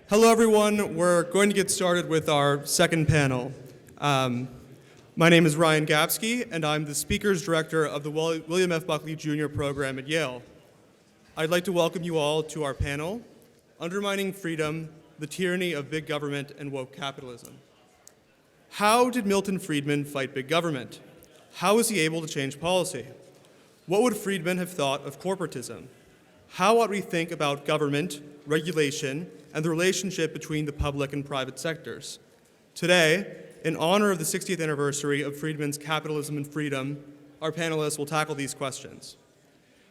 Hello, everyone. We're going to get started with our second panel. My name is Ryan Gapski, and I'm the Speakers Director of the William F. Buckley Jr. program at Yale. I'd like to welcome you all to our panel, Undermining Freedom, the Tyranny of Big Government and Woke Capitalism. How did Milton Friedman fight big government? How was he able to change policy? What would Friedman have thought of corporatism? How ought we think about government, regulation, and the relationship between the public and private sectors? Today, in honor of the 60th anniversary of Friedman's Capitalism and Freedom, our panelists will tackle these questions.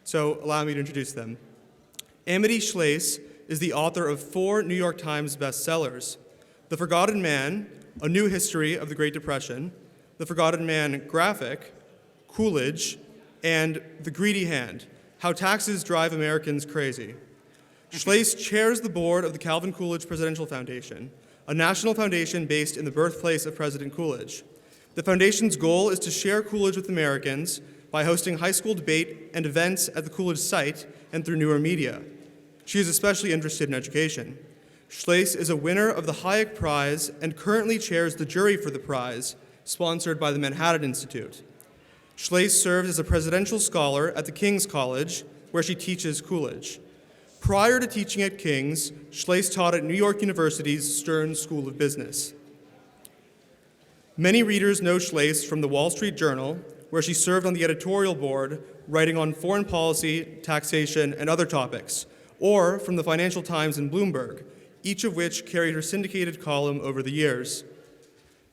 So allow me to introduce them. Amity Shlaes is the author of 4 New York Times bestsellers: The Forgotten Man, A New History of the Great Depression, The Forgotten Man Graphic, Coolidge, and The Greedy Hand, How Taxes Drive Americans Crazy. Shlaes chairs the board of the Calvin Coolidge Presidential Foundation, a national foundation based in the birthplace of President Coolidge. The foundation's goal is to share Coolidge with Americans by hosting high school debate and events at the Coolidge site and through newer media. She is especially interested in education. Shlaes is a winner of the Hayek Prize and currently chairs the jury for the prize, sponsored by the Manhattan Institute. Shlaes served as a presidential scholar at the King's College, where she teaches Coolidge. Prior to teaching at King's, Shlaes taught at New York University's Stern School of Business. Many readers know Shlaes from the Wall Street Journal, where she served on the editorial board, writing on foreign policy, taxation, and other topics, or from the Financial Times and Bloomberg, each of which carried her syndicated column over the years.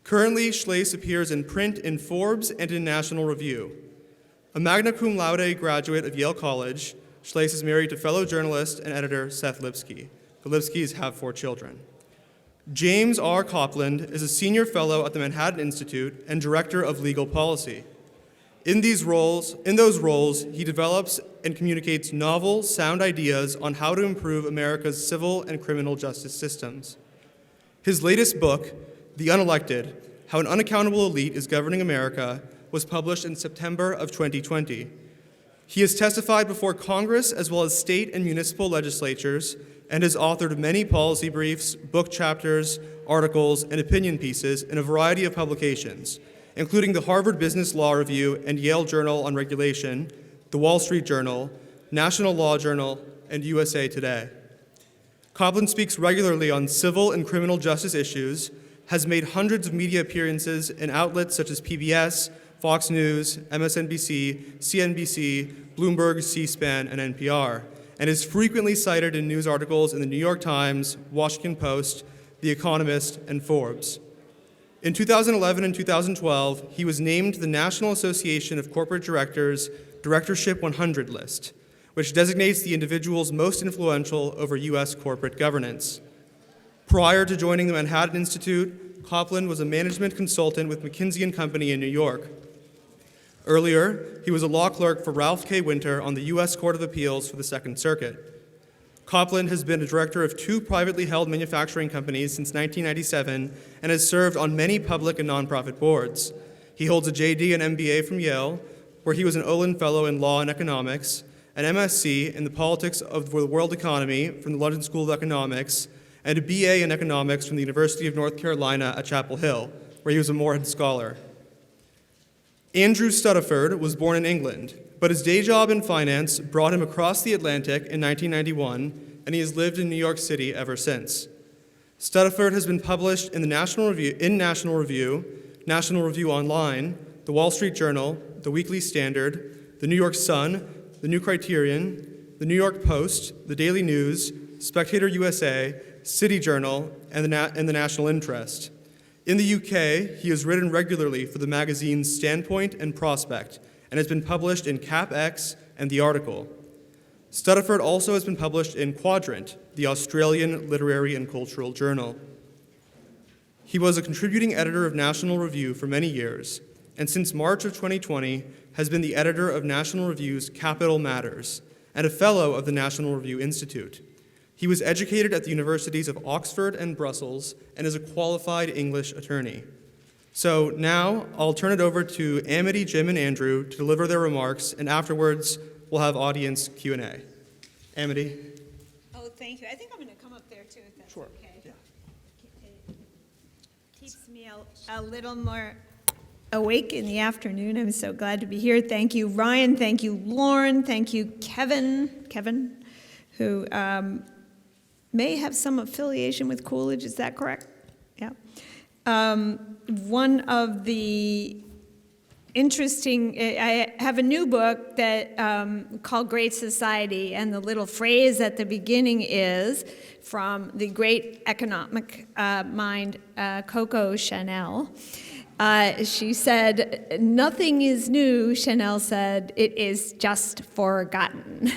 Currently, Shlaes appears in print in Forbes and in National Review. A magna cum laude graduate of Yale College, Shlaes is married to fellow journalist and editor Seth Lipsky. The Lipskys have 4 children. James R. Copland is a senior fellow at the Manhattan Institute and director of legal policy. In those roles, he develops and communicates novel, sound ideas on how to improve America's civil and criminal justice systems. His latest book, The Unelected: How an Unaccountable Elite is Governing America, was published in September of 2020. He has testified before Congress as well as state and municipal legislatures and has authored many policy briefs, book chapters, articles, and opinion pieces in a variety of publications, including the Harvard Business Law Review and Yale Journal on Regulation, the Wall Street Journal, National Law Journal, and USA Today. Copland speaks regularly on civil and criminal justice issues, has made hundreds of media appearances in outlets such as PBS, Fox News, MSNBC, CNBC, Bloomberg, C-SPAN, and NPR, and is frequently cited in news articles in the New York Times, Washington Post, The Economist, and Forbes. In 2011 and 2012, he was named the National Association of Corporate Directors Directorship 100 list, which designates the individuals most influential over U.S. corporate governance. Prior to joining the Manhattan Institute, Copland was a management consultant with McKinsey & Company in New York. Earlier, he was a law clerk for Ralph K. Winter on the U.S. Court of Appeals for the Second Circuit. Copland has been a director of 2 privately held manufacturing companies since 1997 and has served on many public and nonprofit boards. He holds a JD and MBA from Yale, where he was an Olin Fellow in Law and Economics, an MSc in the Politics of the World Economy from the London School of Economics, and a BA in Economics from the University of North Carolina at Chapel Hill, where he was a Morehead Scholar. Andrew Stuttaford was born in England, but his day job in finance brought him across the Atlantic in 1991, and he has lived in New York City ever since. Stuttaford has been published in National Review, National Review Online, The Wall Street Journal, The Weekly Standard, The New York Sun, The New Criterion, The New York Post, The Daily News, Spectator USA, City Journal, and the National Interest. In the UK, he has written regularly for the magazines Standpoint and Prospect, and has been published in CapX and The Article. Stuttaford also has been published in Quadrant, the Australian literary and cultural journal. He was a contributing editor of National Review for many years, and since March of 2020 has been the editor of National Review's Capital Matters, and a fellow of the National Review Institute. He was educated at the universities of Oxford and Brussels and is a qualified English attorney. So now I'll turn it over to Amity, Jim, and Andrew to deliver their remarks, and afterwards we'll have audience Q&A. Amity? Oh, thank you. I think I'm going to come up there too, if that's Sure. okay. Makes me a little more awake in the afternoon. I'm so glad to be here. Thank you, Ryan. Thank you, Lauren. Thank you, Kevin, who may have some affiliation with Coolidge. Is that correct? Yeah. One of the interesting, I have a new book that called Great Society, and the little phrase at the beginning is from the great economic mind, Coco Chanel. She said, "Nothing is new," Chanel said, "it is just forgotten."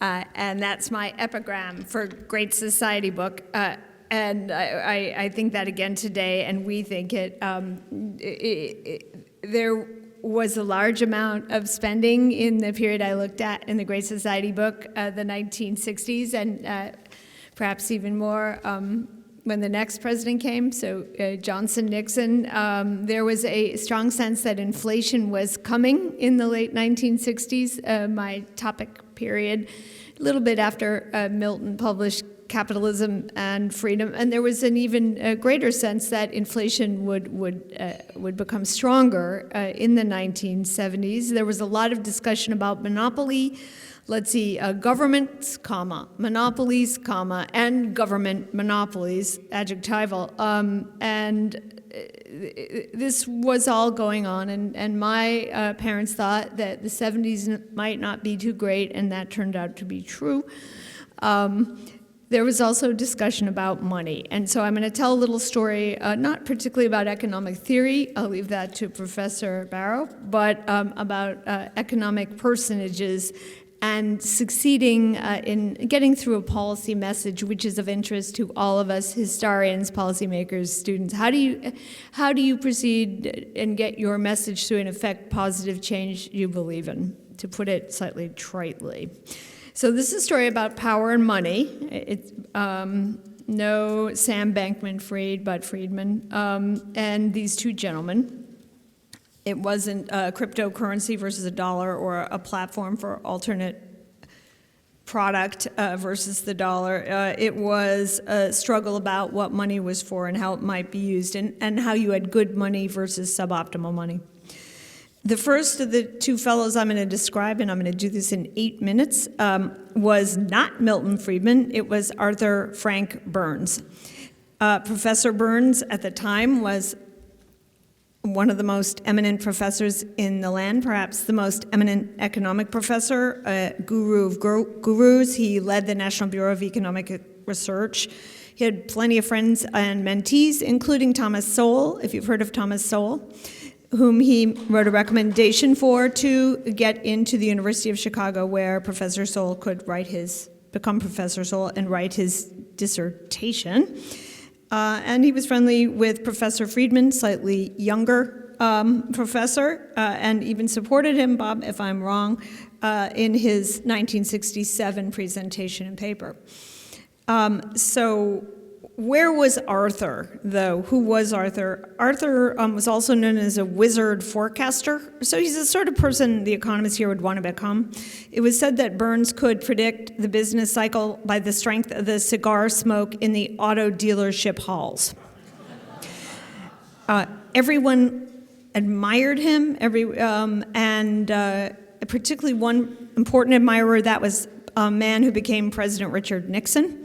And that's my epigram for Great Society book. And I think that again today, and we think it. There was a large amount of spending in the period I looked at in the Great Society book, the 1960s, and perhaps even more when the next president came, so Johnson, Nixon. There was a strong sense that inflation was coming in the late 1960s, my topic period, a little bit after Milton published Capitalism and Freedom, and there was an even greater sense that inflation would become stronger in the 1970s. There was a lot of discussion about monopoly. Let's see, governments, monopolies, and government monopolies, adjectival, and this was all going on, and my parents thought that the 70s might not be too great, and that turned out to be true. There was also discussion about money, and so I'm going to tell a little story, not particularly about economic theory, I'll leave that to Professor Barrow, but about economic personages and succeeding in getting through a policy message which is of interest to all of us historians, policymakers, students. How do you proceed and get your message to, in effect, positive change you believe in, to put it slightly tritely? So this is a story about power and money. It's no Sam Bankman-Fried, but Friedman, and these two gentlemen. It wasn't a cryptocurrency versus a dollar or a platform for alternate product versus the dollar. It was a struggle about what money was for and how it might be used, and how you had good money versus suboptimal money. The first of the two fellows I'm going to describe, and I'm going to do this in 8 minutes, was not Milton Friedman. It was Arthur Frank Burns. Professor Burns at the time was one of the most eminent professors in the land, perhaps the most eminent economic professor, a guru of gurus. He led the National Bureau of Economic Research. He had plenty of friends and mentees, including Thomas Sowell, if you've heard of Thomas Sowell, whom he wrote a recommendation for to get into the University of Chicago, where Professor Sowell could become Professor Sowell and write his dissertation. And he was friendly with Professor Friedman, slightly younger professor, and even supported him, Bob, if I'm wrong, in his 1967 presentation and paper. So where was Arthur, though? Who was Arthur? Arthur was also known as a wizard forecaster. So he's the sort of person the economists here would want to become. It was said that Burns could predict the business cycle by the strength of the cigar smoke in the auto dealership halls. Everyone admired him, and particularly one important admirer, that was a man who became President Richard Nixon.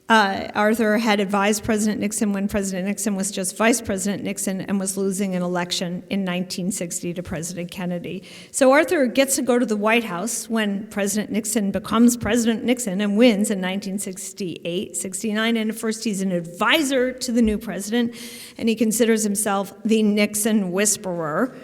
Arthur had advised President Nixon when President Nixon was just Vice President Nixon and was losing an election in 1960 to President Kennedy. So Arthur gets to go to the White House when President Nixon becomes President Nixon and wins in 1968, 69, and at first he's an advisor to the new president, and he considers himself the Nixon whisperer.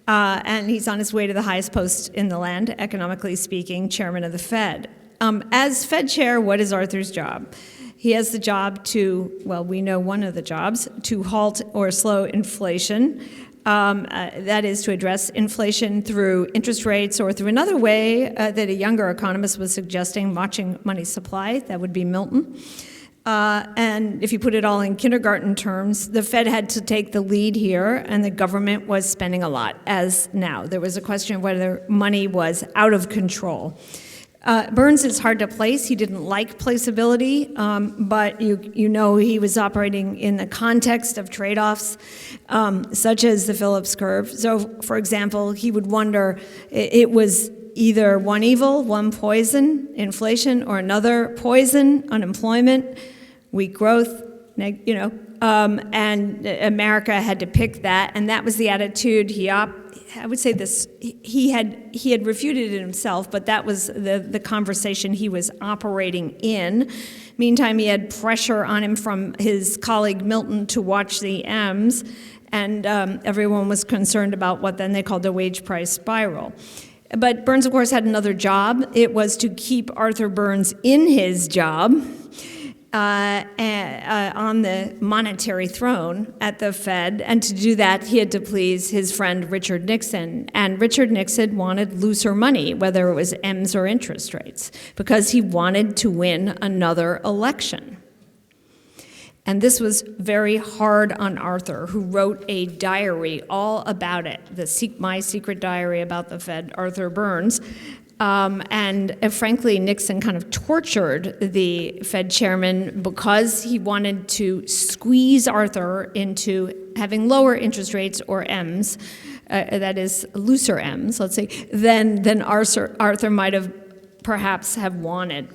And he's on his way to the highest post in the land, economically speaking, chairman of the Fed. As Fed chair, what is Arthur's job? He has the job to, well, we know one of the jobs, to halt or slow inflation. That is to address inflation through interest rates or through another way that a younger economist was suggesting, watching money supply. That would be Milton. And if you put it all in kindergarten terms, the Fed had to take the lead here, and the government was spending a lot, as now. There was a question of whether money was out of control. Burns is hard to place. He didn't like placeability, but you know he was operating in the context of trade-offs, such as the Phillips curve. So, for example, he would wonder, it was either one evil, one poison, inflation, or another poison, unemployment, weak growth, and America had to pick that, and that was the attitude I would say this, he had refuted it himself, but that was the conversation he was operating in. Meantime, he had pressure on him from his colleague Milton to watch the M's, and everyone was concerned about what then they called the wage price spiral. But Burns, of course, had another job. It was to keep Arthur Burns in his job, on the monetary throne at the Fed, and to do that, he had to please his friend Richard Nixon. And Richard Nixon wanted looser money, whether it was M's or interest rates, because he wanted to win another election. And this was very hard on Arthur, who wrote a diary all about it, my secret diary about the Fed, Arthur Burns. And frankly, Nixon kind of tortured the Fed chairman because he wanted to squeeze Arthur into having lower interest rates, or M's, that is looser M's, let's say, than Arthur might have perhaps have wanted.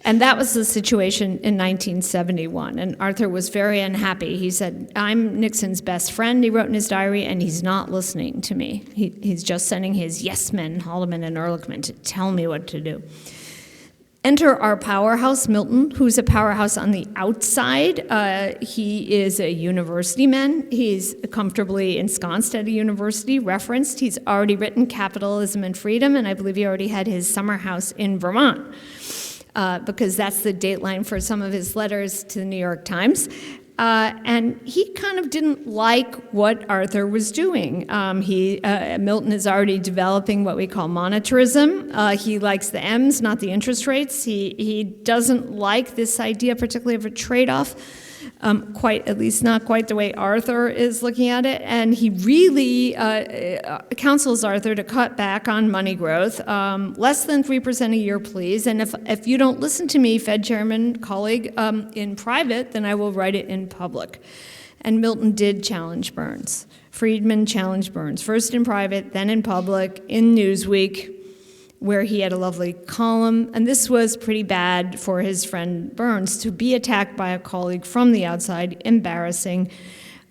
And that was the situation in 1971, and Arthur was very unhappy. He said, "I'm Nixon's best friend," he wrote in his diary, "and he's not listening to me. He's just sending his yes men, Haldeman and Ehrlichman, to tell me what to do." Enter our powerhouse, Milton, who's a powerhouse on the outside. He is a university man. He's comfortably ensconced at a university, referenced. He's already written Capitalism and Freedom, and I believe he already had his summer house in Vermont. Because that's the dateline for some of his letters to the New York Times. And he kind of didn't like what Arthur was doing. Milton is already developing what we call monetarism. He likes the M's, not the interest rates. He doesn't like this idea, particularly of a trade-off, at least not quite the way Arthur is looking at it. And he really counsels Arthur to cut back on money growth, less than 3% a year, please. And if you don't listen to me, Fed chairman, colleague, in private, then I will write it in public. And Milton did challenge Burns. Friedman challenged Burns, first in private, then in public, in Newsweek, where he had a lovely column. And this was pretty bad for his friend Burns, to be attacked by a colleague from the outside, embarrassing.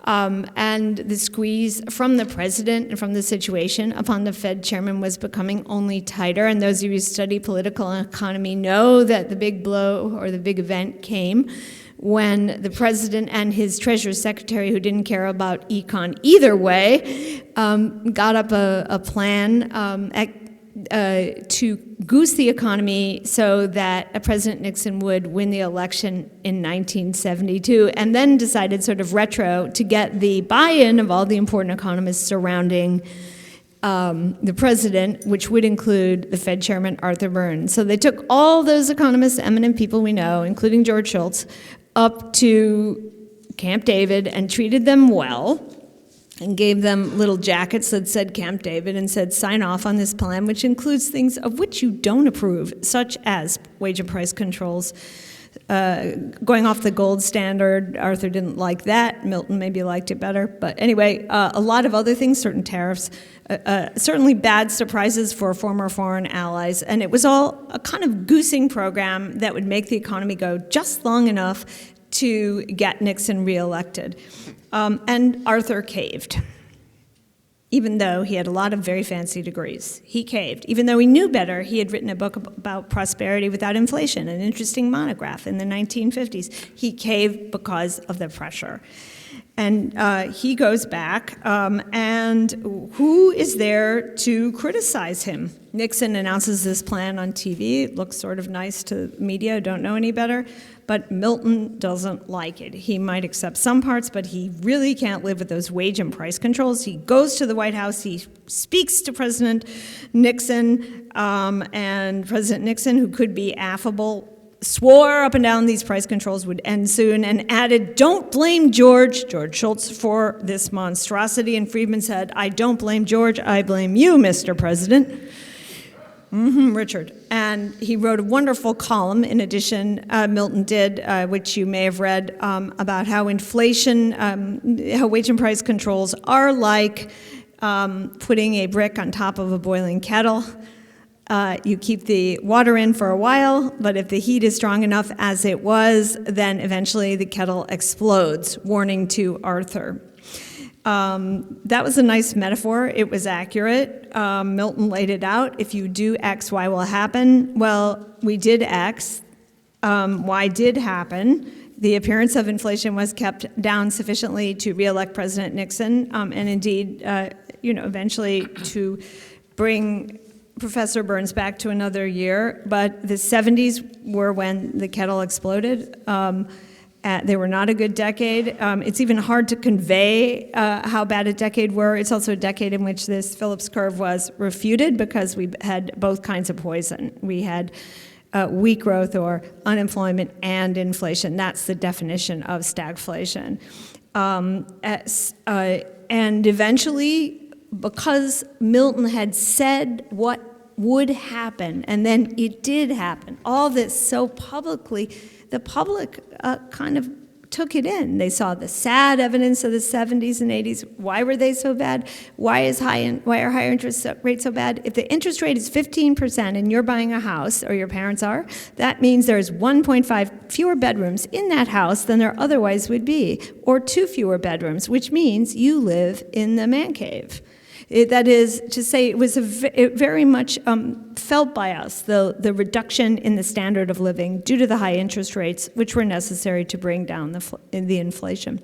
And the squeeze from the president and from the situation upon the Fed chairman was becoming only tighter. And those of you who study political economy know that the big blow, or the big event, came when the president and his Treasury Secretary, who didn't care about econ either way, got up a plan to goose the economy so that President Nixon would win the election in 1972, and then decided, sort of retro, to get the buy-in of all the important economists surrounding the president, which would include the Fed chairman, Arthur Burns. So they took all those economists, eminent people we know, including George Shultz, up to Camp David and treated them well, and gave them little jackets that said Camp David and said, sign off on this plan, which includes things of which you don't approve, such as wage and price controls, going off the gold standard. Arthur didn't like that. Milton maybe liked it better. But anyway, a lot of other things, certain tariffs, certainly bad surprises for former foreign allies. And it was all a kind of goosing program that would make the economy go just long enough to get Nixon reelected. And Arthur caved, even though he had a lot of very fancy degrees. He caved. Even though he knew better, he had written a book about prosperity without inflation, an interesting monograph in the 1950s. He caved because of the pressure. And he goes back, and who is there to criticize him? Nixon announces this plan on TV. It looks sort of nice to media who don't know any better, but Milton doesn't like it. He might accept some parts, but he really can't live with those wage and price controls. He goes to the White House, he speaks to President Nixon, and President Nixon, who could be affable, swore up and down these price controls would end soon, and added, don't blame George Shultz, for this monstrosity. And Friedman said, I don't blame George, I blame you, Mr. President. Richard. And he wrote a wonderful column, in addition, Milton did, which you may have read, about how inflation, how wage and price controls are like putting a brick on top of a boiling kettle. You keep the water in for a while, but if the heat is strong enough, as it was, then eventually the kettle explodes, warning to Arthur. That was a nice metaphor. It was accurate. Milton laid it out. If you do X, Y will happen. Well, we did X. Y did happen. The appearance of inflation was kept down sufficiently to re-elect President Nixon, and indeed, eventually to bring Professor Burns back to another year. But the 70s were when the kettle exploded. They were not a good decade. It's even hard to convey how bad a decade were. It's also a decade in which this Phillips curve was refuted because we had both kinds of poison. We had weak growth or unemployment and inflation. That's the definition of stagflation. And eventually, because Milton had said what would happen, and then it did happen, all this so publicly, the public kind of took it in. They saw the sad evidence of the 70s and 80s. Why were they so bad? Why are higher interest rates so bad? If the interest rate is 15% and you're buying a house, or your parents are, that means there's 1.5 fewer bedrooms in that house than there otherwise would be, or 2 fewer bedrooms, which means you live in the man cave. That is to say, it was very much felt by us, the reduction in the standard of living due to the high interest rates, which were necessary to bring down the inflation.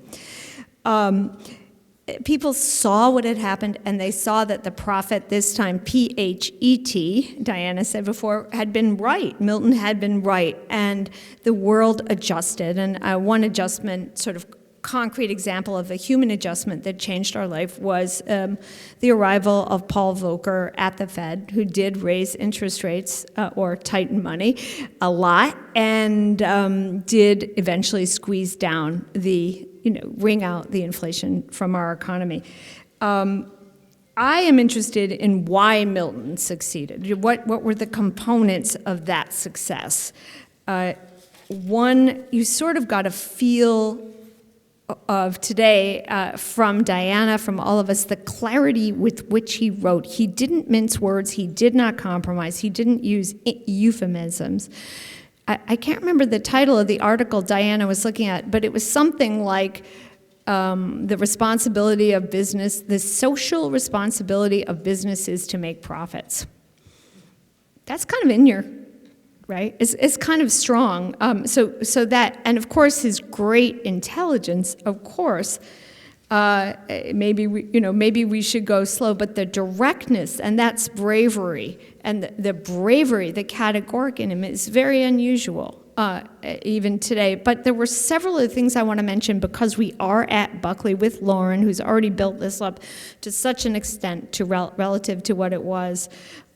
People saw what had happened, and they saw that the prophet, this time P-H-E-T, Diana said before, had been right. Milton had been right, and the world adjusted. And one adjustment, sort of concrete example of a human adjustment that changed our life, was the arrival of Paul Volcker at the Fed, who did raise interest rates or tighten money a lot, and did eventually squeeze down wring out the inflation from our economy. I am interested in why Milton succeeded. What were the components of that success? One, you sort of got a feel of today from Diana, from all of us, the clarity with which he wrote. He didn't mince words. He did not compromise. He didn't use euphemisms. I can't remember the title of the article Diana was looking at, but it was something like the responsibility of business, the social responsibility of businesses to make profits. That's kind of in your right? It's kind of strong. So that, and of course his great intelligence, of course, maybe we should go slow, but the directness, and that's bravery, and the bravery, the categoric in him is very unusual, even today. But there were several other things I want to mention because we are at Buckley with Lauren, who's already built this up to such an extent to relative to what it was.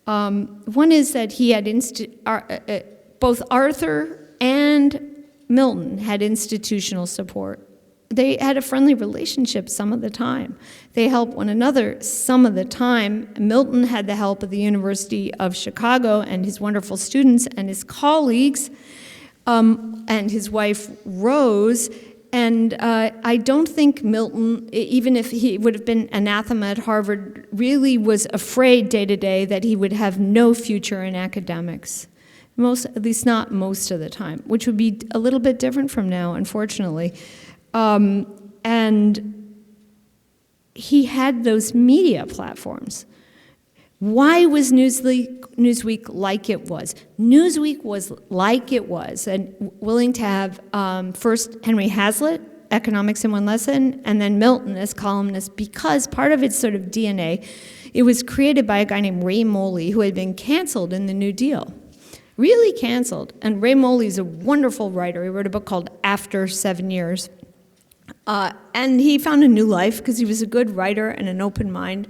One is that he had both Arthur and Milton had institutional support. They had a friendly relationship some of the time. They helped one another some of the time. Milton had the help of the University of Chicago and his wonderful students and his colleagues, and his wife Rose. And I don't think Milton, even if he would have been anathema at Harvard, really was afraid day to day that he would have no future in academics. At least not most of the time, which would be a little bit different from now, unfortunately. And he had those media platforms. Why was Newsweek like it was? Newsweek was like it was, and willing to have first Henry Hazlitt, Economics in One Lesson, and then Milton as columnist, because part of its sort of DNA, it was created by a guy named Ray Moley, who had been canceled in the New Deal. Really canceled. And Ray Moley is a wonderful writer. He wrote a book called After 7 Years. And he found a new life because he was a good writer and an open mind,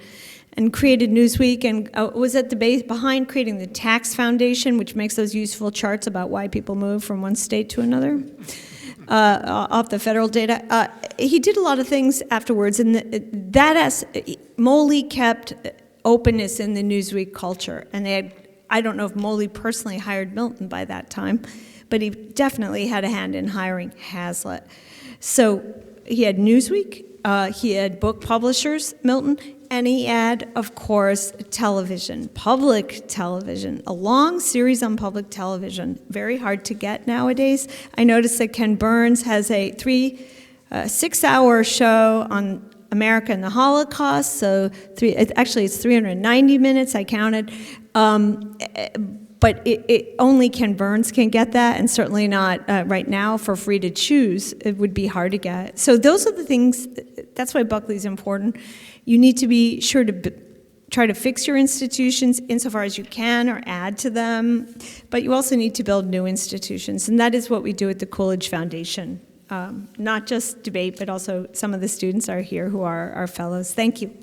and created Newsweek, and was at the base behind creating the Tax Foundation, which makes those useful charts about why people move from one state to another, off the federal data. He did a lot of things afterwards, and Moley kept openness in the Newsweek culture, and they had I don't know if Moley personally hired Milton by that time, but he definitely had a hand in hiring Hazlitt. So he had Newsweek, he had book publishers, Milton, and he had, of course, television, public television, a long series on public television, very hard to get nowadays. I noticed that Ken Burns has a 6-hour show on America and the Holocaust, so it's 390 minutes, I counted. But only Ken Burns can get that, and certainly not right now for free to choose. It would be hard to get. So those are the things, that's why Buckley's important. You need to be sure to try to fix your institutions insofar as you can or add to them, but you also need to build new institutions, and that is what we do at the Coolidge Foundation. Not just debate, but also some of the students are here who are our fellows. Thank you.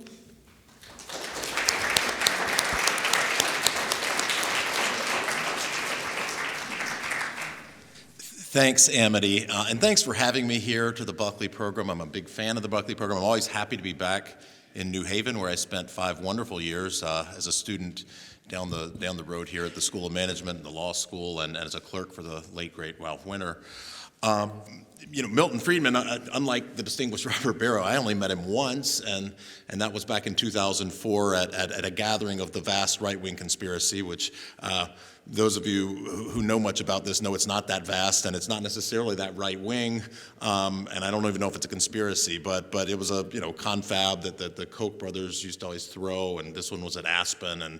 Thanks, Amity, and thanks for having me here to the Buckley program. I'm a big fan of the Buckley program. I'm always happy to be back in New Haven, where I spent 5 wonderful years as a student down the road here at the School of Management and the law school, and as a clerk for the late, great Ralph Winter. Milton Friedman, unlike the distinguished Robert Barrow, I only met him once, and that was back in 2004 at a gathering of the vast right-wing conspiracy, which those of you who know much about this know it's not that vast, and it's not necessarily that right-wing, and I don't even know if it's a conspiracy, but it was a confab that the Koch brothers used to always throw, and this one was at Aspen, and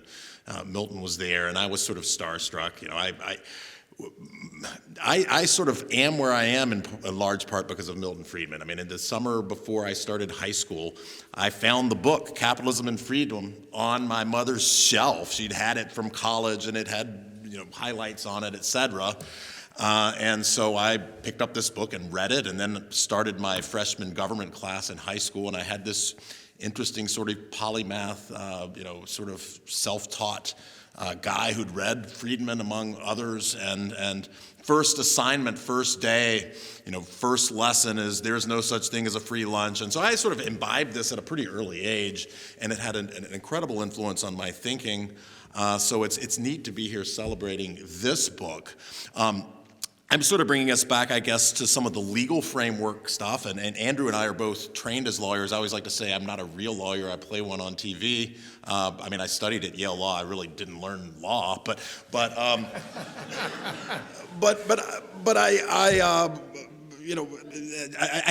Milton was there, and I was sort of starstruck. I sort of am where I am in large part because of Milton Friedman. I mean, in the summer before I started high school, I found the book, Capitalism and Freedom, on my mother's shelf. She'd had it from college, and it had highlights on it, etc. And so I picked up this book and read it, and then started my freshman government class in high school, and I had this interesting sort of polymath, sort of self-taught guy who'd read Friedman among others, and first assignment, first day, first lesson is there's no such thing as a free lunch. And so I sort of imbibed this at a pretty early age, and it had an incredible influence on my thinking. So it's neat to be here celebrating this book. I'm sort of bringing us back, I guess, to some of the legal framework stuff, and Andrew and I are both trained as lawyers. I always like to say I'm not a real lawyer, I play one on TV. I studied at Yale Law, I really didn't learn law, but I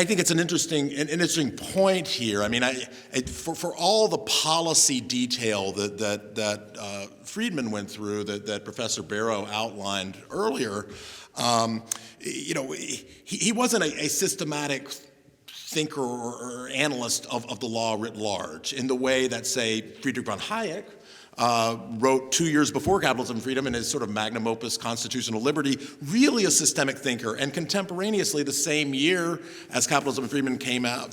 think it's an interesting point here. For all the policy detail that Friedman went through, that Professor Barrow outlined earlier, he wasn't a systematic thinker or analyst of the law writ large in the way that, say, Friedrich von Hayek wrote 2 years before Capitalism and Freedom in his sort of magnum opus, Constitutional Liberty, really a systemic thinker. And contemporaneously, the same year as Capitalism and Freedom came out,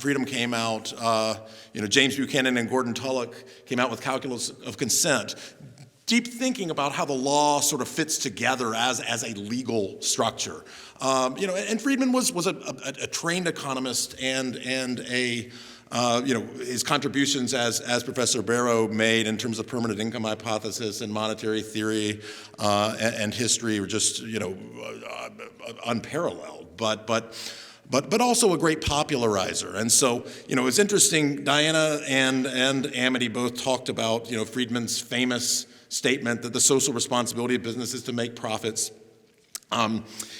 James Buchanan and Gordon Tullock came out with Calculus of Consent. Deep thinking about how the law sort of fits together as a legal structure. And Friedman was a trained economist and his contributions as Professor Barrow made in terms of permanent income hypothesis and monetary theory and history were just unparalleled. But also a great popularizer. And so, it's interesting, Diana and Amity both talked about, Friedman's famous statement that the social responsibility of business is to make profits.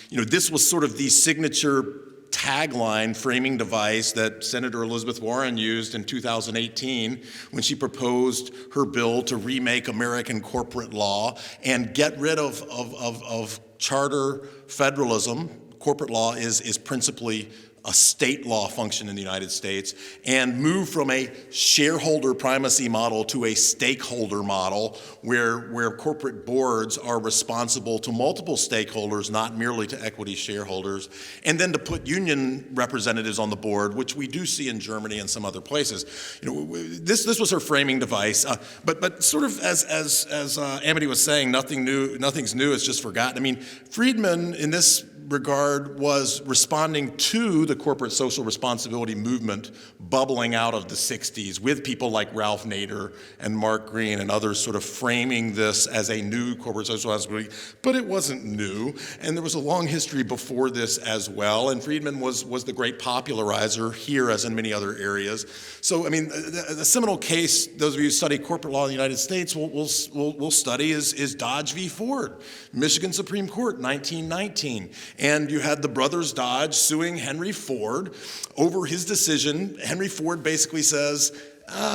This was sort of the signature tagline framing device that Senator Elizabeth Warren used in 2018 when she proposed her bill to remake American corporate law and get rid of charter federalism. Corporate law is principally a state law function in the United States, and move from a shareholder primacy model to a stakeholder model where corporate boards are responsible to multiple stakeholders, not merely to equity shareholders, and then to put union representatives on the board, which we do see in Germany and some other places. This was her framing device, but sort of as Amity was saying, nothing's new, it's just forgotten. Friedman in this regard was responding to the corporate social responsibility movement bubbling out of the 60s with people like Ralph Nader and Mark Green and others sort of framing this as a new corporate social responsibility. But it wasn't new, and there was a long history before this as well, and Friedman was the great popularizer here as in many other areas. So, I mean, the seminal case, those of you who study corporate law in the United States will study is Dodge v. Ford, Michigan Supreme Court, 1919. And you had the brothers Dodge suing Henry Ford over his decision. Henry Ford basically says,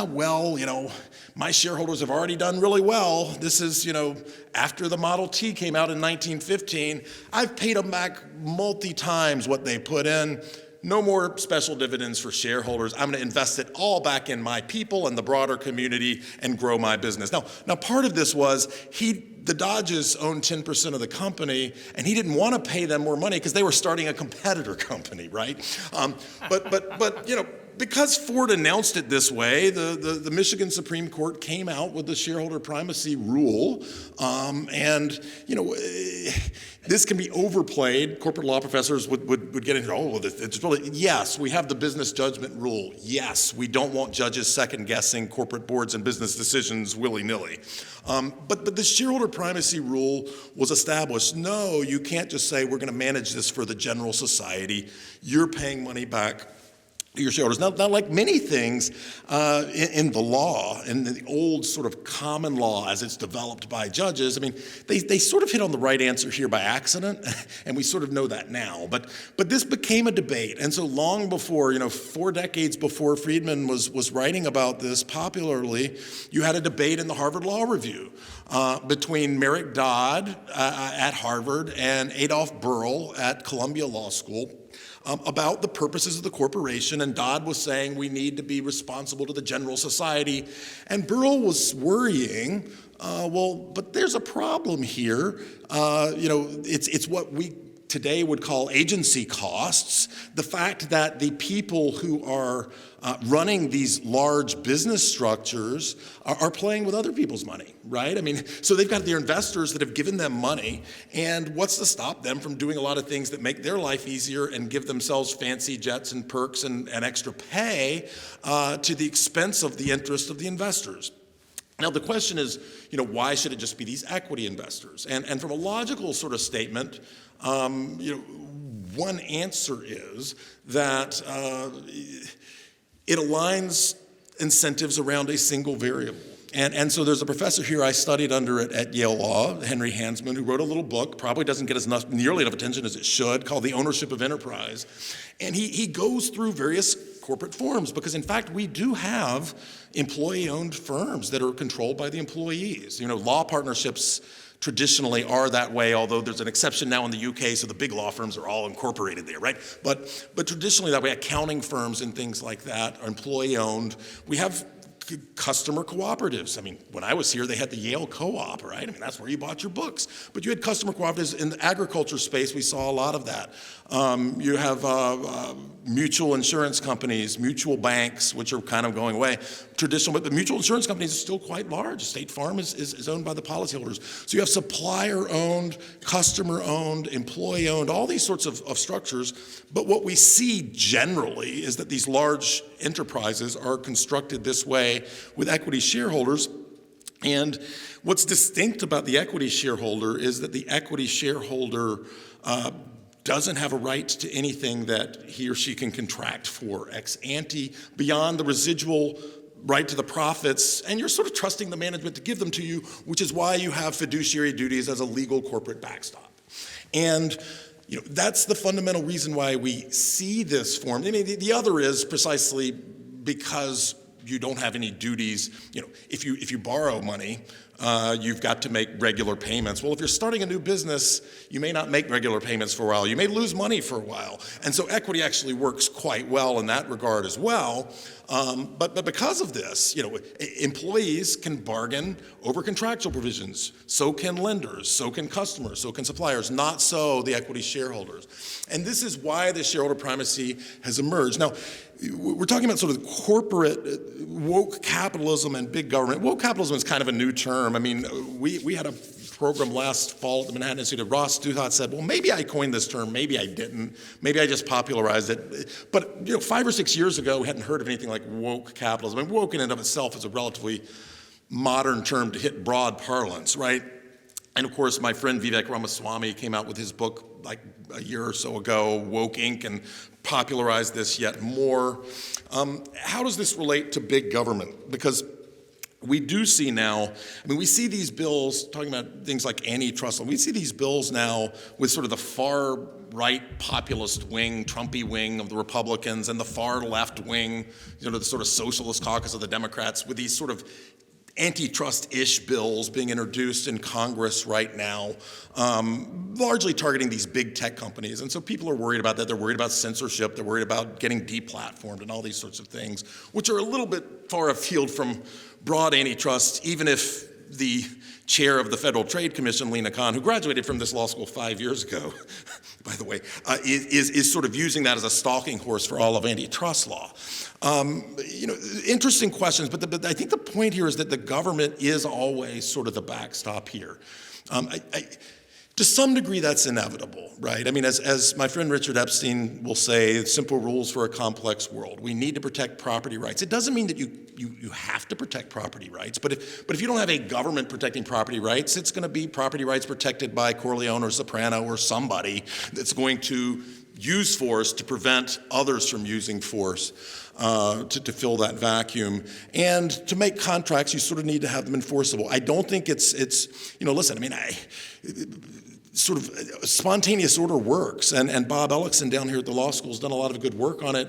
well, my shareholders have already done really well. This is, after the Model T came out in 1915, I've paid them back multi-times what they put in. No more special dividends for shareholders. I'm going to invest it all back in my people and the broader community and grow my business. Now part of this was the Dodges owned 10% of the company, and he didn't want to pay them more money because they were starting a competitor company, right? But because Ford announced it this way, the Michigan Supreme Court came out with the shareholder primacy rule, and this can be overplayed. Corporate law professors would get into, it's really, yes, we have the business judgment rule. Yes, we don't want judges second-guessing corporate boards and business decisions willy-nilly. But the shareholder primacy rule was established. No, you can't just say we're going to manage this for the general society. You're paying money back your shareholders. Now, like many things in the law, in the old sort of common law as it's developed by judges, I mean, they sort of hit on the right answer here by accident, and we sort of know that now. But this became a debate, and so long before, 4 decades before Friedman was writing about this popularly, you had a debate in the Harvard Law Review between Merrick Dodd at Harvard and Adolph Burl at Columbia Law School, about the purposes of the corporation, and Dodd was saying we need to be responsible to the general society, and Burl was worrying, but there's a problem here. It's what we today would call agency costs. The fact that the people who are running these large business structures are playing with other people's money, right? I mean, so they've got their investors that have given them money, and what's to stop them from doing a lot of things that make their life easier and give themselves fancy jets and perks and extra pay to the expense of the interest of the investors? Now, the question is, why should it just be these equity investors? And from a logical sort of statement, one answer is that it aligns incentives around a single variable. And so there's a professor here I studied under at Yale Law, Henry Hansman, who wrote a little book, probably doesn't get nearly enough attention as it should, called The Ownership of Enterprise. And he goes through various corporate forms, because in fact we do have employee-owned firms that are controlled by the employees. Law partnerships traditionally are that way, although there's an exception now in the UK, so the big law firms are all incorporated there, right? But traditionally that way, accounting firms and things like that are employee-owned. We have customer cooperatives. I mean, when I was here, they had the Yale Co-op, right? I mean, that's where you bought your books. But you had customer cooperatives in the agriculture space. We saw a lot of that. You have mutual insurance companies, mutual banks, which are kind of going away. Traditional, but the mutual insurance companies are still quite large. State Farm is owned by the policyholders. So you have supplier-owned, customer-owned, employee-owned, all these sorts of structures. But what we see generally is that these large enterprises are constructed this way with equity shareholders. And what's distinct about the equity shareholder is that the equity shareholder doesn't have a right to anything that he or she can contract for ex ante beyond the residual right to the profits, and you're sort of trusting the management to give them to you, which is why you have fiduciary duties as a legal corporate backstop. And that's the fundamental reason why we see this form. I mean, the other is precisely because you don't have any duties. If you borrow money, you've got to make regular payments. Well, if you're starting a new business, you may not make regular payments for a while. You may lose money for a while. And so equity actually works quite well in that regard as well. But because of this, employees can bargain over contractual provisions. So can lenders, so can customers, so can suppliers. Not so the equity shareholders. And this is why the shareholder primacy has emerged. Now, we're talking about sort of corporate woke capitalism and big government. Woke capitalism is kind of a new term. I mean, we had a program last fall at the Manhattan Institute, Ross Douthat said, well, maybe I coined this term, maybe I didn't, maybe I just popularized it. But 5 or 6 years ago, we hadn't heard of anything like woke capitalism. And woke in and of itself is a relatively modern term to hit broad parlance, right? And of course, my friend Vivek Ramaswamy came out with his book like a year or so ago, Woke Inc., and popularized this yet more. How does this relate to big government? Because we do see now, we see these bills, talking about things like antitrust, we see these bills now with sort of the far right populist wing, Trumpy wing of the Republicans, and the far left wing, the sort of socialist caucus of the Democrats, with these sort of antitrust-ish bills being introduced in Congress right now, largely targeting these big tech companies. And so people are worried about that. They're worried about censorship. They're worried about getting deplatformed and all these sorts of things, which are a little bit far afield from broad antitrust, even if the chair of the Federal Trade Commission, Lena Khan, who graduated from this law school 5 years ago, by the way, is sort of using that as a stalking horse for all of antitrust law. Interesting questions, but I think the point here is that the government is always sort of the backstop here. To some degree, that's inevitable, right? As my friend Richard Epstein will say, simple rules for a complex world. We need to protect property rights. It doesn't mean that you have to protect property rights, but if you don't have a government protecting property rights, it's going to be property rights protected by Corleone or Soprano or somebody that's going to use force to prevent others from using force to fill that vacuum. And to make contracts, you sort of need to have them enforceable. I don't think it's sort of spontaneous order works, and Bob Ellickson down here at the law school has done a lot of good work on it,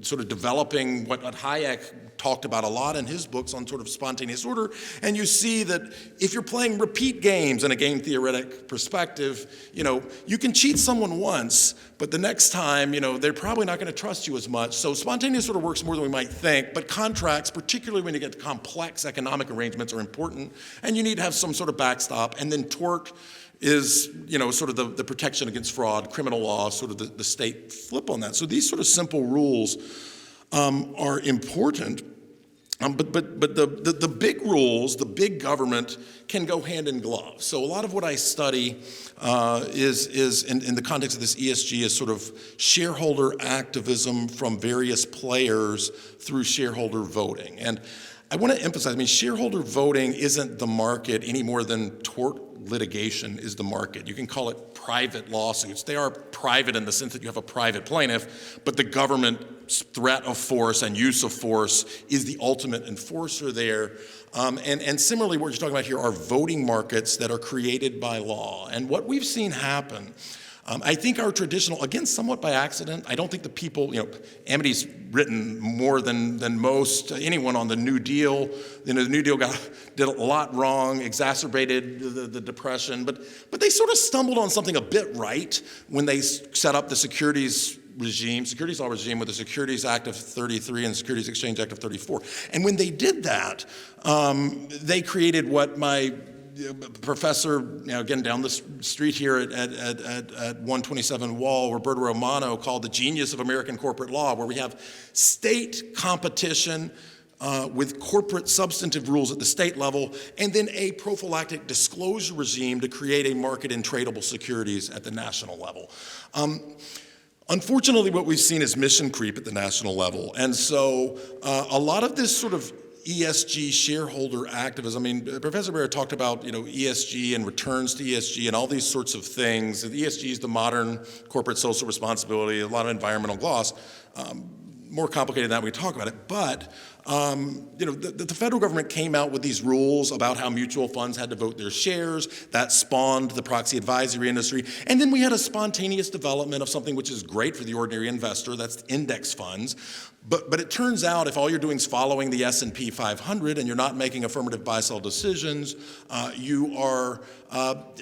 sort of developing what Hayek talked about a lot in his books on sort of spontaneous order. And you see that if you're playing repeat games in a game theoretic perspective, you can cheat someone once, but the next time, they're probably not going to trust you as much. So spontaneous order works more than we might think, but contracts, particularly when you get to complex economic arrangements, are important, and you need to have some sort of backstop. And then tort is, sort of the protection against fraud, criminal law, sort of the state flip on that. So these sort of simple rules are important, but the big rules, the big government, can go hand in glove. So a lot of what I study is in the context of this ESG is sort of shareholder activism from various players through shareholder voting. And I want to emphasize, shareholder voting isn't the market any more than tort litigation is the market. You can call it private lawsuits. They are private in the sense that you have a private plaintiff, but the government's threat of force and use of force is the ultimate enforcer there. And similarly, what you're talking about here are voting markets that are created by law. And what we've seen happen, I think our traditional, again, somewhat by accident, I don't think the people, Amity's written more than most anyone on the New Deal. The New Deal did a lot wrong, exacerbated the Depression, but they sort of stumbled on something a bit right when they set up the securities law regime with the Securities Act of 33 and the Securities Exchange Act of 34. And when they did that, they created what my professor, again, down the street here at 127 Wall, Roberto Romano, called the genius of American corporate law, where we have state competition with corporate substantive rules at the state level, and then a prophylactic disclosure regime to create a market in tradable securities at the national level. Unfortunately, what we've seen is mission creep at the national level. And so a lot of this sort of ESG shareholder activism. Professor Barrett talked about, ESG and returns to ESG and all these sorts of things. And ESG is the modern corporate social responsibility, a lot of environmental gloss. More complicated than that, we talk about it. But, the federal government came out with these rules about how mutual funds had to vote their shares. That spawned the proxy advisory industry. And then we had a spontaneous development of something which is great for the ordinary investor, that's index funds. But it turns out if all you're doing is following the S&P 500 and you're not making affirmative buy-sell decisions, you are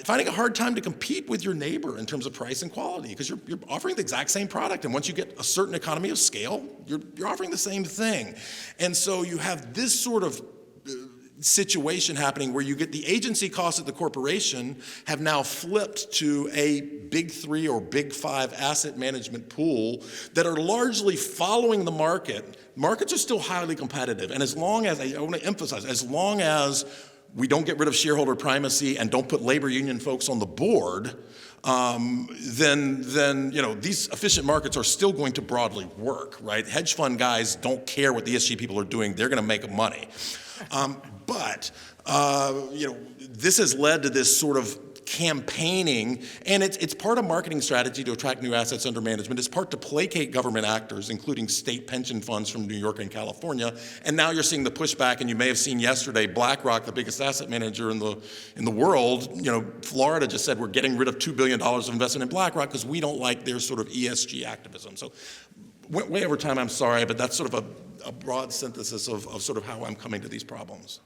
finding a hard time to compete with your neighbor in terms of price and quality because you're offering the exact same product. And once you get a certain economy of scale, you're offering the same thing. And so you have this sort of situation happening where you get the agency costs of the corporation have now flipped to a big three or big five asset management pool that are largely following the market. Markets are still highly competitive. And as long as, I want to emphasize, as long as we don't get rid of shareholder primacy and don't put labor union folks on the board, then these efficient markets are still going to broadly work, right? Hedge fund guys don't care what the ESG people are doing; they're going to make money. But this has led to this sort of campaigning, and it's part of marketing strategy to attract new assets under management. It's part to placate government actors, including state pension funds from New York and California. And now you're seeing the pushback, and you may have seen yesterday, BlackRock, the biggest asset manager in the world, Florida just said we're getting rid of $2 billion of investment in BlackRock because we don't like their sort of ESG activism. So way over time, I'm sorry, but that's sort of a broad synthesis of sort of how I'm coming to these problems.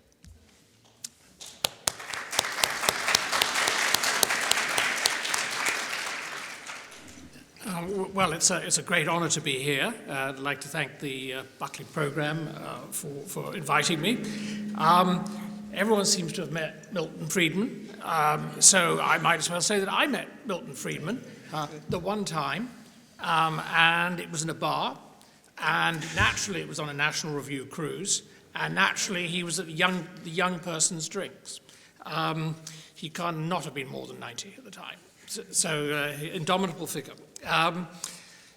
Well, it's a great honor to be here. I'd like to thank the Buckley program for inviting me. Everyone seems to have met Milton Friedman, so I might as well say that I met Milton Friedman the one time, and it was in a bar, and naturally it was on a National Review cruise, and naturally he was at the young person's drinks. He can not have been more than 90 at the time, so indomitable figure.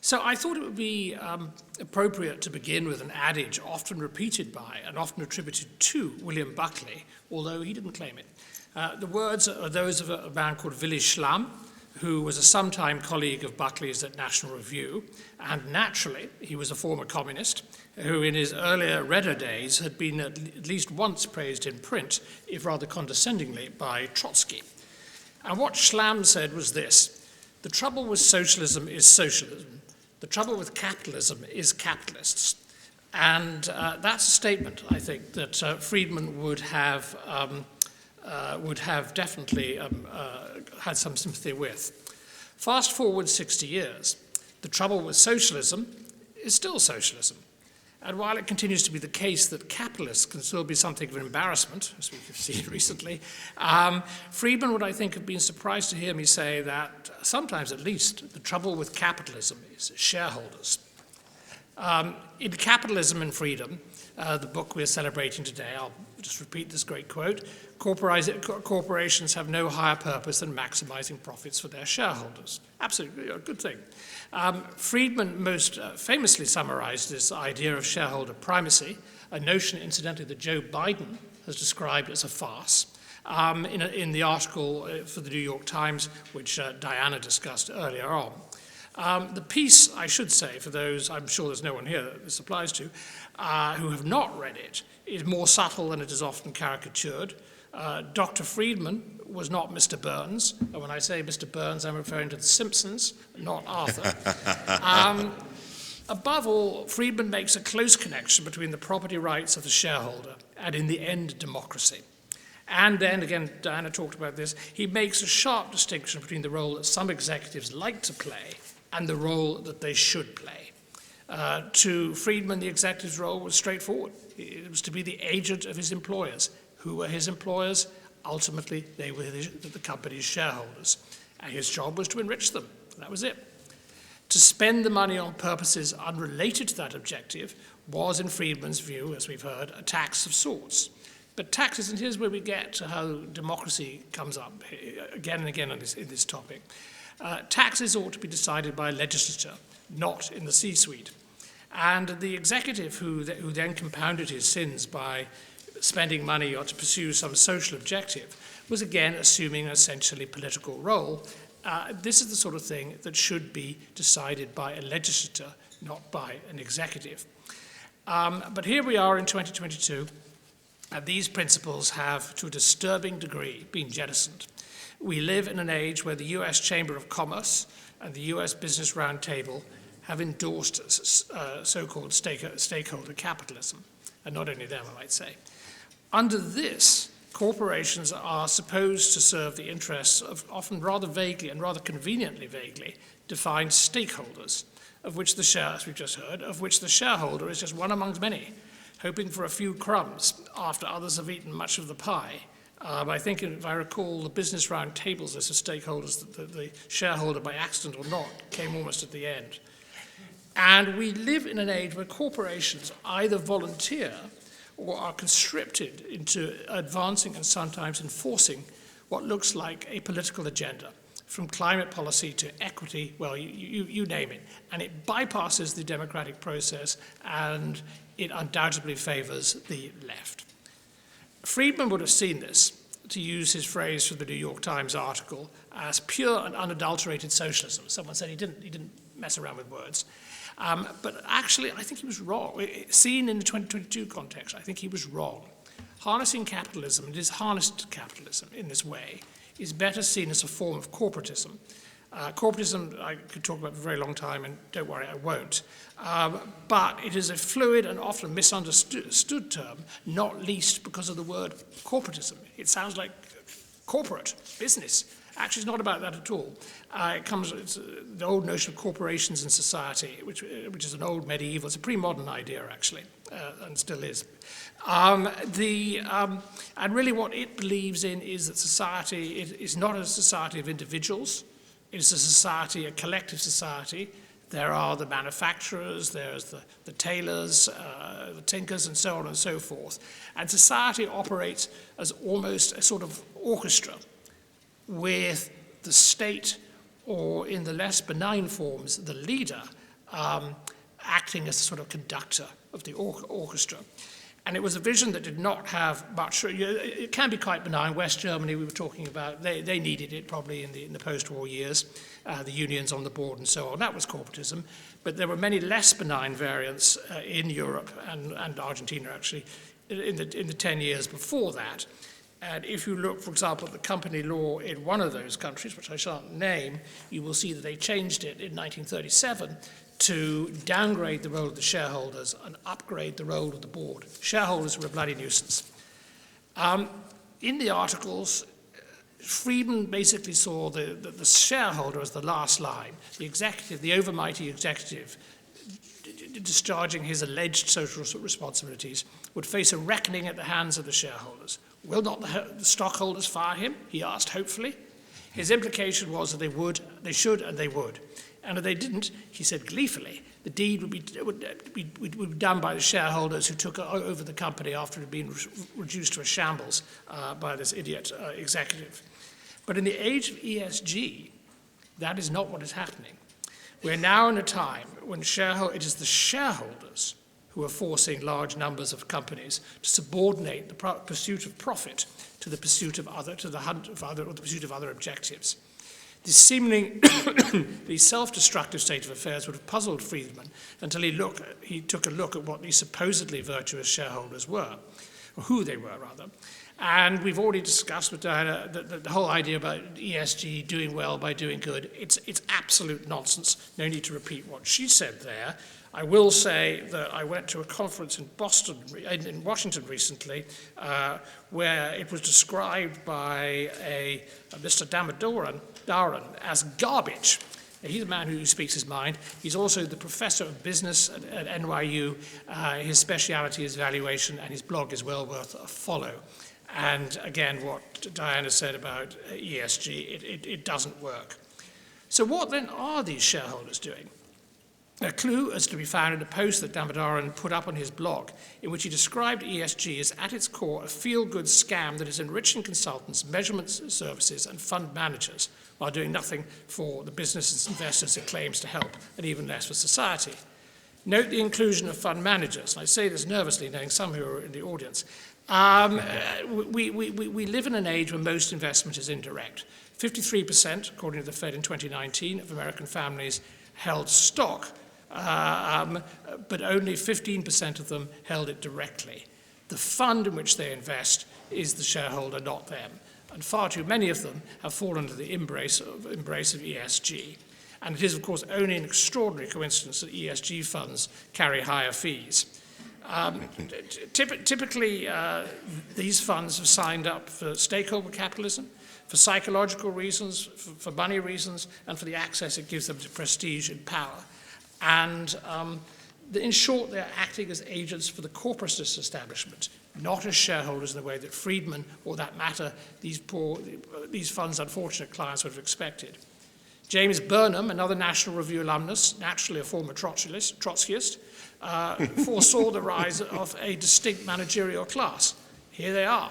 So I thought it would be appropriate to begin with an adage often repeated by and often attributed to William Buckley, although he didn't claim it. The words are those of a man called Willy Shlaes, who was a sometime colleague of Buckley's at National Review, and naturally he was a former communist who in his earlier redder days had been at least once praised in print, if rather condescendingly, by Trotsky. And what Shlaes said was this: the trouble with socialism is socialism. The trouble with capitalism is capitalists. And that's a statement, I think, that Friedman would have definitely had some sympathy with. Fast forward 60 years. The trouble with socialism is still socialism. And while it continues to be the case that capitalists can still be something of an embarrassment, as we have seen recently, Friedman would, I think, have been surprised to hear me say that sometimes, at least, the trouble with capitalism is shareholders. In Capitalism and Freedom, the book we're celebrating today, I'll just repeat this great quote: corporations have no higher purpose than maximizing profits for their shareholders. Absolutely a good thing. Friedman most famously summarized this idea of shareholder primacy, a notion, incidentally, that Joe Biden has described as a farce, in the article for the New York Times, which Diana discussed earlier on. The piece, I should say, for those, I'm sure there's no one here that this applies to, who have not read it, is more subtle than it is often caricatured. Dr. Friedman was not Mr. Burns, and when I say Mr. Burns, I'm referring to The Simpsons, not Arthur. Above all, Friedman makes a close connection between the property rights of the shareholder and, in the end, democracy. And then, again, Diana talked about this, he makes a sharp distinction between the role that some executives like to play and the role that they should play. To Friedman, the executive's role was straightforward. It was to be the agent of his employers. Who were his employers? Ultimately, they were the company's shareholders. And his job was to enrich them. That was it. To spend the money on purposes unrelated to that objective was, in Friedman's view, as we've heard, a tax of sorts. But taxes, and here's where we get to how democracy comes up again and again in this topic. Taxes ought to be decided by a legislature, not in the C-suite. And the executive who then compounded his sins by spending money or to pursue some social objective was again assuming an essentially political role. This is the sort of thing that should be decided by a legislature, not by an executive. But here we are in 2022, and these principles have, to a disturbing degree, been jettisoned. We live in an age where the US Chamber of Commerce and the US Business Roundtable have endorsed so-called stakeholder capitalism, and not only them, I might say. Under this, corporations are supposed to serve the interests of often rather vaguely and rather conveniently vaguely defined stakeholders, of which as we've just heard, of which the shareholder is just one amongst many, hoping for a few crumbs after others have eaten much of the pie. I think, if I recall, the business round tables as to stakeholders, the shareholder, by accident or not, came almost at the end. And we live in an age where corporations either volunteer or are conscripted into advancing and sometimes enforcing what looks like a political agenda, from climate policy to equity, well, you name it. And it bypasses the democratic process, and it undoubtedly favors the left. Friedman would have seen this, to use his phrase from the New York Times article, as pure and unadulterated socialism. Someone said he didn't mess around with words. But actually, I think he was wrong. Seen in the 2022 context, I think he was wrong. Harnessing capitalism, it is harnessed capitalism in this way, is better seen as a form of corporatism. Corporatism, I could talk about for a very long time, and don't worry, I won't. But it is a fluid and often misunderstood term, not least because of the word corporatism. It sounds like corporate, business. Actually, it's not about that at all. It's the old notion of corporations in society, which is an old medieval, it's a pre-modern idea, actually, and still is. And really what it believes in is that society is not a society of individuals. It's a society, a collective society. There are the manufacturers, there's the tailors, the tinkers, and so on and so forth. And society operates as almost a sort of orchestra, with the state, or in the less benign forms, the leader, acting as a sort of conductor of the orchestra. And it was a vision that did not have much, it can be quite benign. West Germany, we were talking about, they needed it probably in the post-war years, the unions on the board and so on. That was corporatism. But there were many less benign variants in Europe and Argentina, actually, in the 10 years before that. And if you look, for example, at the company law in one of those countries, which I shan't name, you will see that they changed it in 1937 to downgrade the role of the shareholders and upgrade the role of the board. Shareholders were a bloody nuisance. In the articles, Friedman basically saw the shareholder as the last line, the executive, the overmighty executive, discharging his alleged social responsibilities, would face a reckoning at the hands of the shareholders. Will not the stockholders fire him? He asked, hopefully. His implication was that they should, and they would. And if they didn't, he said gleefully, the deed would be done by the shareholders who took over the company after it had been reduced to a shambles by this idiot executive. But in the age of ESG, that is not what is happening. We're now in a time when it is the shareholders who are forcing large numbers of companies to subordinate the pursuit of profit to the pursuit of the pursuit of other objectives. This seemingly self-destructive state of affairs would have puzzled Friedman until he took a look at what these supposedly virtuous shareholders were, or who they were, rather. And we've already discussed with Diana the whole idea about ESG doing well by doing good. It's absolute nonsense. No need to repeat what she said there. I will say that I went to a conference in Washington recently, where it was described by a Mr. Damodaran as garbage. He's a man who speaks his mind. He's also the professor of business at NYU. His speciality is valuation, and his blog is well worth a follow. And again, what Diana said about ESG, it doesn't work. So what then are these shareholders doing? A clue is to be found in a post that Damodaran put up on his blog, in which he described ESG as at its core a feel-good scam that is enriching consultants, measurement services, and fund managers, while doing nothing for the business and investors it claims to help, and even less for society. Note the inclusion of fund managers. And I say this nervously, knowing some who are in the audience. We live in an age where most investment is indirect. 53%, according to the Fed in 2019, of American families held stock, but only 15% of them held it directly. The fund in which they invest is the shareholder, not them. And far too many of them have fallen into the embrace of ESG. And it is, of course, only an extraordinary coincidence that ESG funds carry higher fees. Typically, these funds have signed up for stakeholder capitalism, for psychological reasons, for money reasons, and for the access it gives them to prestige and power. And in short, they're acting as agents for the corporatist establishment, not as shareholders in the way that Friedman, or that matter, these funds' unfortunate clients would have expected. James Burnham, another National Review alumnus, naturally a former Trotskyist, foresaw the rise of a distinct managerial class. Here they are.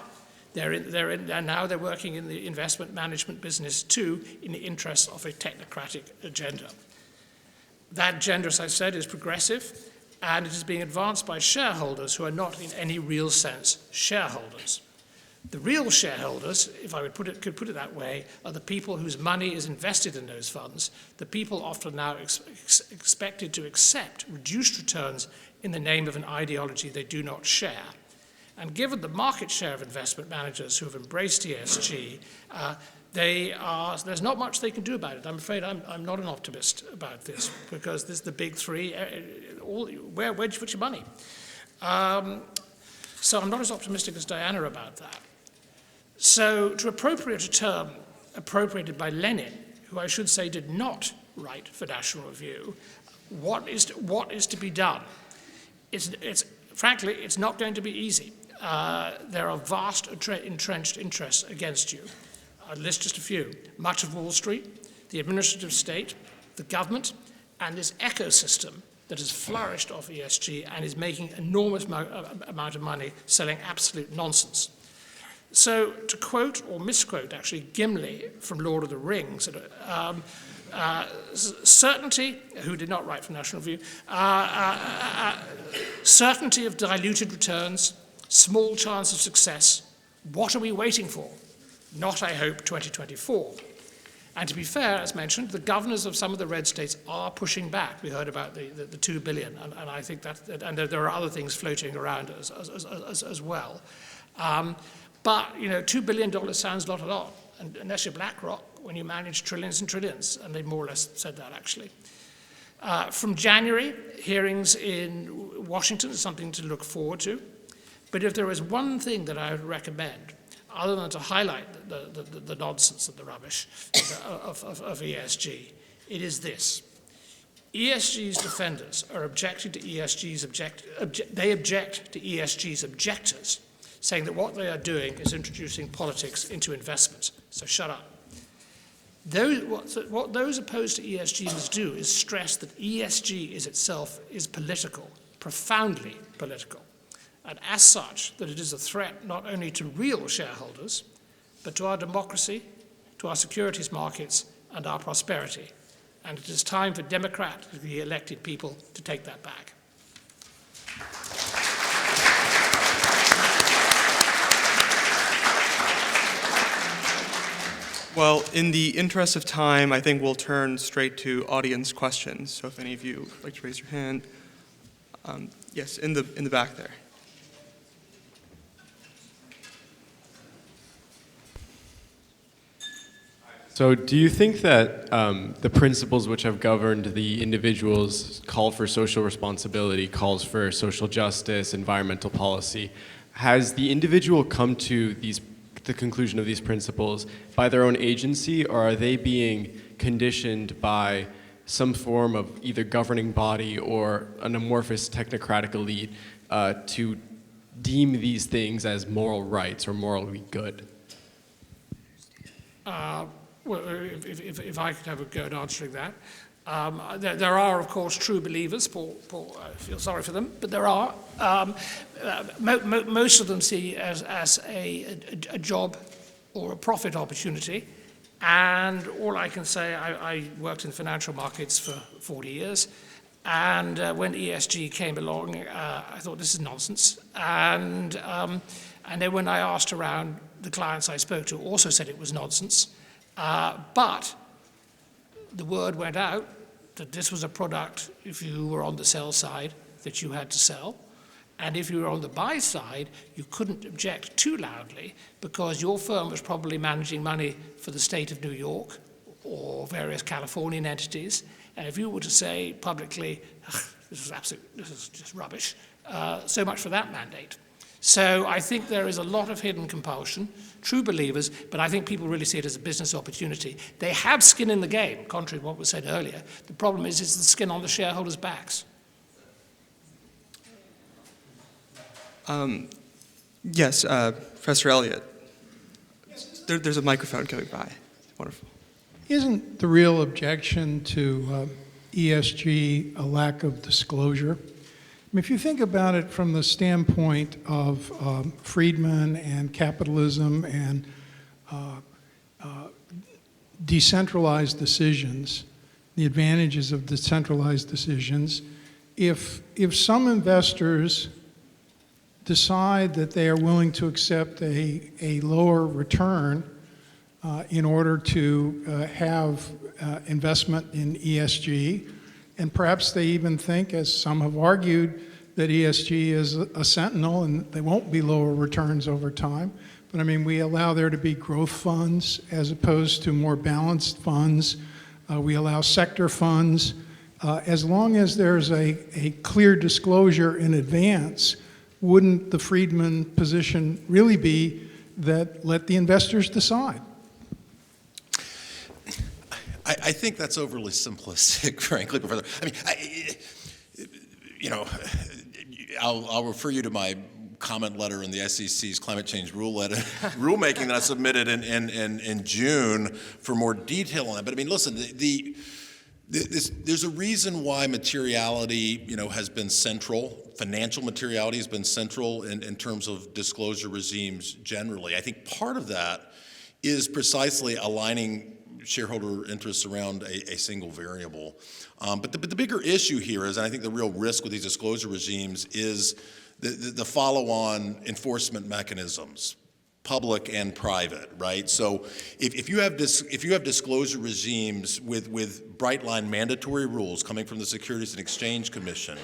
And now they're working in the investment management business too, in the interests of a technocratic agenda. That agenda, as I said, is progressive, and it is being advanced by shareholders who are not in any real sense shareholders. The real shareholders, if I could put it that way, are the people whose money is invested in those funds, the people often now expected to accept reduced returns in the name of an ideology they do not share. And given the market share of investment managers who have embraced ESG, there's not much they can do about it. I'm afraid I'm not an optimist about this, because there's the big three. Where'd you put your money? So I'm not as optimistic as Diana about that. So to appropriate a term appropriated by Lenin, who I should say did not write for National Review, what is to be done? Frankly, it's not going to be easy. There are vast entrenched interests against you. I'll list just a few. Much of Wall Street, the administrative state, the government, and this ecosystem that has flourished off ESG and is making enormous amount of money selling absolute nonsense. So to quote, or misquote actually, Gimli from Lord of the Rings, certainty, who did not write for National Review, certainty of diluted returns, small chance of success. What are we waiting for? Not, I hope, 2024. And to be fair, as mentioned, the governors of some of the red states are pushing back. We heard about the $2 billion, and I think that, and there are other things floating around as well. But, $2 billion sounds not a lot, and unless you're BlackRock, when you manage trillions and trillions, and they more or less said that, actually. From January, hearings in Washington is something to look forward to. But if there is one thing that I would recommend, other than to highlight the nonsense and the rubbish of ESG, it is this. ESG's defenders are objecting to they object to ESG's objectors, saying that what they are doing is introducing politics into investment. So shut up. What those opposed to ESG must do is stress that ESG itself is political, profoundly political, and as such, that it is a threat not only to real shareholders, but to our democracy, to our securities markets, and our prosperity. And it is time for democratically elected people to take that back. Well, in the interest of time, I think we'll turn straight to audience questions. So if any of you would like to raise your hand. Yes, in the back there. So do you think that the principles which have governed the individual's call for social responsibility, calls for social justice, environmental policy, has the individual come to the conclusion of these principles by their own agency, or are they being conditioned by some form of either governing body or an amorphous technocratic elite to deem these things as moral rights or morally good? Well, if I could have a go at answering that. There are, of course, true believers. Paul, I feel sorry for them, but there are. Most of them see as a job or a profit opportunity. And all I can say, I worked in financial markets for 40 years. And when ESG came along, I thought, this is nonsense. And then when I asked around, the clients I spoke to also said it was nonsense. But the word went out that this was a product, if you were on the sell side, that you had to sell. And if you were on the buy side, you couldn't object too loudly because your firm was probably managing money for the state of New York or various Californian entities. And if you were to say publicly, this is just rubbish, so much for that mandate. So I think there is a lot of hidden compulsion, true believers, but I think people really see it as a business opportunity. They have skin in the game, contrary to what was said earlier. The problem is it's the skin on the shareholders' backs. Yes, Professor Elliott. There's a microphone coming by. Wonderful. Isn't the real objection to ESG a lack of disclosure? I mean, if you think about it from the standpoint of Friedman and capitalism and decentralized decisions, the advantages of decentralized decisions, if some investors decide that they are willing to accept a lower return in order to have investment in ESG, and perhaps they even think, as some have argued, that ESG is a sentinel and there won't be lower returns over time. But I mean, we allow there to be growth funds as opposed to more balanced funds. We allow sector funds. As long as there's a clear disclosure in advance, wouldn't the Friedman position really be that let the investors decide? I think that's overly simplistic, frankly, Professor. I mean, I'll refer you to my comment letter in the SEC's climate change rulemaking that I submitted in June for more detail on that. But I mean, listen, there's a reason why materiality, has been central. Financial materiality has been central in terms of disclosure regimes generally. I think part of that is precisely aligning shareholder interests around a single variable. But the bigger issue here is, and I think the real risk with these disclosure regimes is the follow-on enforcement mechanisms, public and private, right? So if you have disclosure regimes with bright line mandatory rules coming from the Securities and Exchange Commission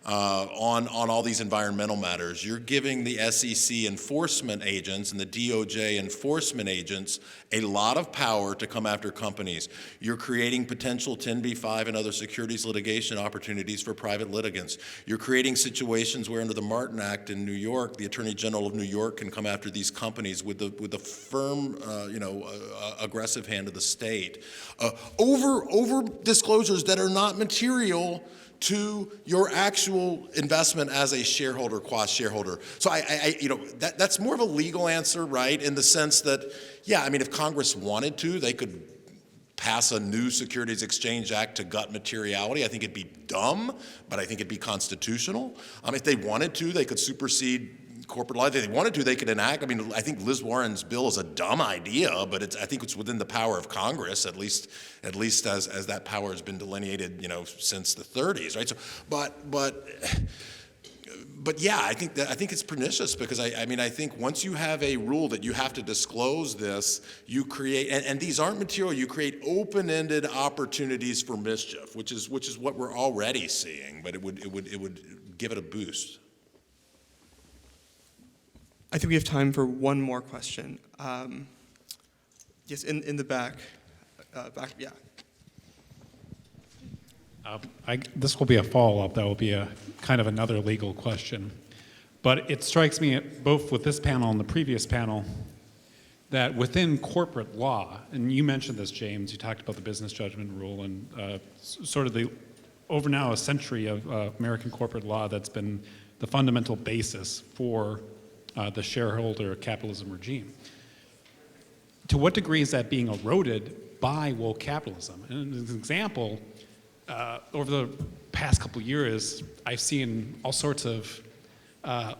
on all these environmental matters, you're giving the SEC enforcement agents and the DOJ enforcement agents a lot of power to come after companies. You're creating potential 10b-5 and other securities litigation opportunities for private litigants. You're creating situations where under the Martin Act in New York, the Attorney General of New York can come after these companies with the firm, aggressive hand of the state over disclosures that are not material to your actual investment as a shareholder, qua shareholder. So that's more of a legal answer, right? In the sense that, if Congress wanted to, they could pass a new Securities Exchange Act to gut materiality. I think it'd be dumb, but I think it'd be constitutional. If they wanted to, they could supersede corporate law. If they wanted to, they could enact. I think Liz Warren's bill is a dumb idea, but I think it's within the power of Congress, at least as that power has been delineated, since the 30s, right? So, but yeah, I think it's pernicious because I think once you have a rule that you have to disclose this, you create, and these aren't material, you create open-ended opportunities for mischief, which is what we're already seeing, but it would give it a boost. I think we have time for one more question. Yes, in the back. Yeah. This will be a follow-up. That will be a kind of another legal question. But it strikes me, both with this panel and the previous panel, that within corporate law, and you mentioned this, James, you talked about the business judgment rule and sort of the over now a century of American corporate law that's been the fundamental basis for the shareholder capitalism regime. To what degree is that being eroded by woke capitalism? And as an example, over the past couple of years, I've seen all sorts of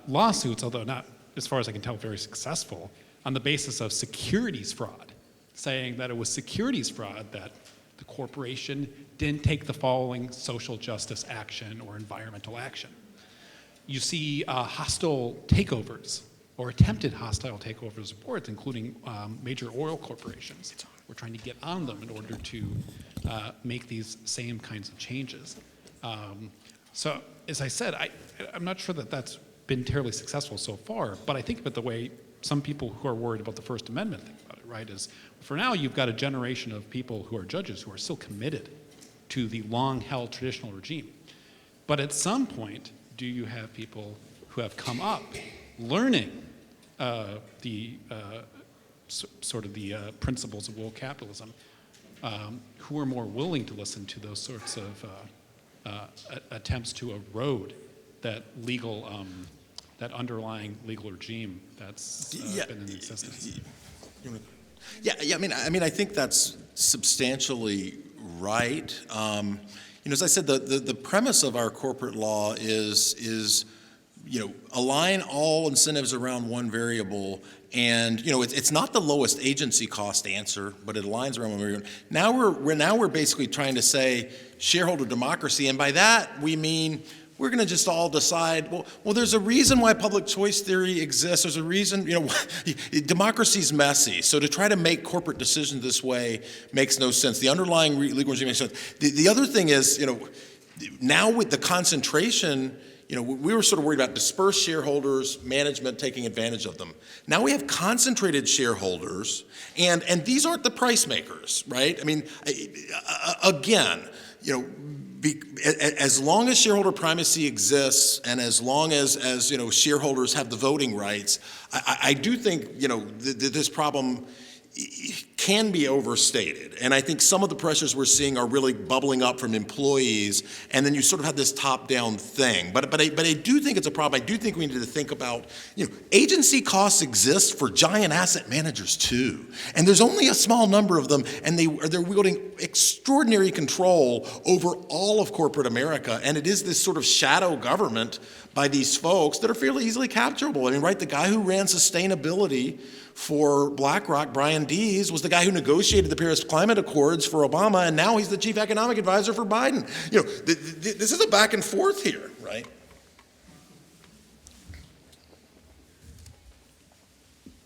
lawsuits, although not, as far as I can tell, very successful, on the basis of securities fraud, saying that it was securities fraud that the corporation didn't take the following social justice action or environmental action. You see hostile takeovers or attempted hostile takeovers of boards, including major oil corporations. We're trying to get on them in order to make these same kinds of changes. So, as I said, I'm not sure that that's been terribly successful so far, but I think about the way some people who are worried about the First Amendment think about it, right, is for now you've got a generation of people who are judges who are still committed to the long-held traditional regime. But at some point, do you have people who have come up learning the principles of woke capitalism, who are more willing to listen to those sorts of attempts to erode that legal, that underlying legal regime that's been in existence? Yeah. I mean, I think that's substantially right. As I said, the premise of our corporate law is align all incentives around one variable. And it's not the lowest agency cost answer, but it aligns around one variable. Now we're basically trying to say shareholder democracy, and by that we mean we're going to just all decide, well, there's a reason why public choice theory exists. There's a reason, democracy's messy. So to try to make corporate decisions this way makes no sense. The underlying legal regime makes sense. The other thing is, now with the concentration, we were sort of worried about dispersed shareholders, management taking advantage of them. Now we have concentrated shareholders, and these aren't the price makers, right? I mean, again, as long as shareholder primacy exists, and as long as shareholders have the voting rights, I do think this problem can be overstated. And I think some of the pressures we're seeing are really bubbling up from employees, and then you sort of have this top-down thing. But I do think it's a problem. I do think we need to think about, agency costs exist for giant asset managers too. And there's only a small number of them, and they're wielding extraordinary control over all of corporate America. And it is this sort of shadow government by these folks that are fairly easily capturable. I mean, right, the guy who ran sustainability for BlackRock, Brian Dees, was the guy who negotiated the Paris Climate Accords for Obama, and now he's the chief economic advisor for Biden. This is a back and forth here, right?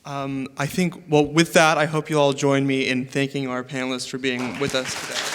I think, with that, I hope you all join me in thanking our panelists for being with us today.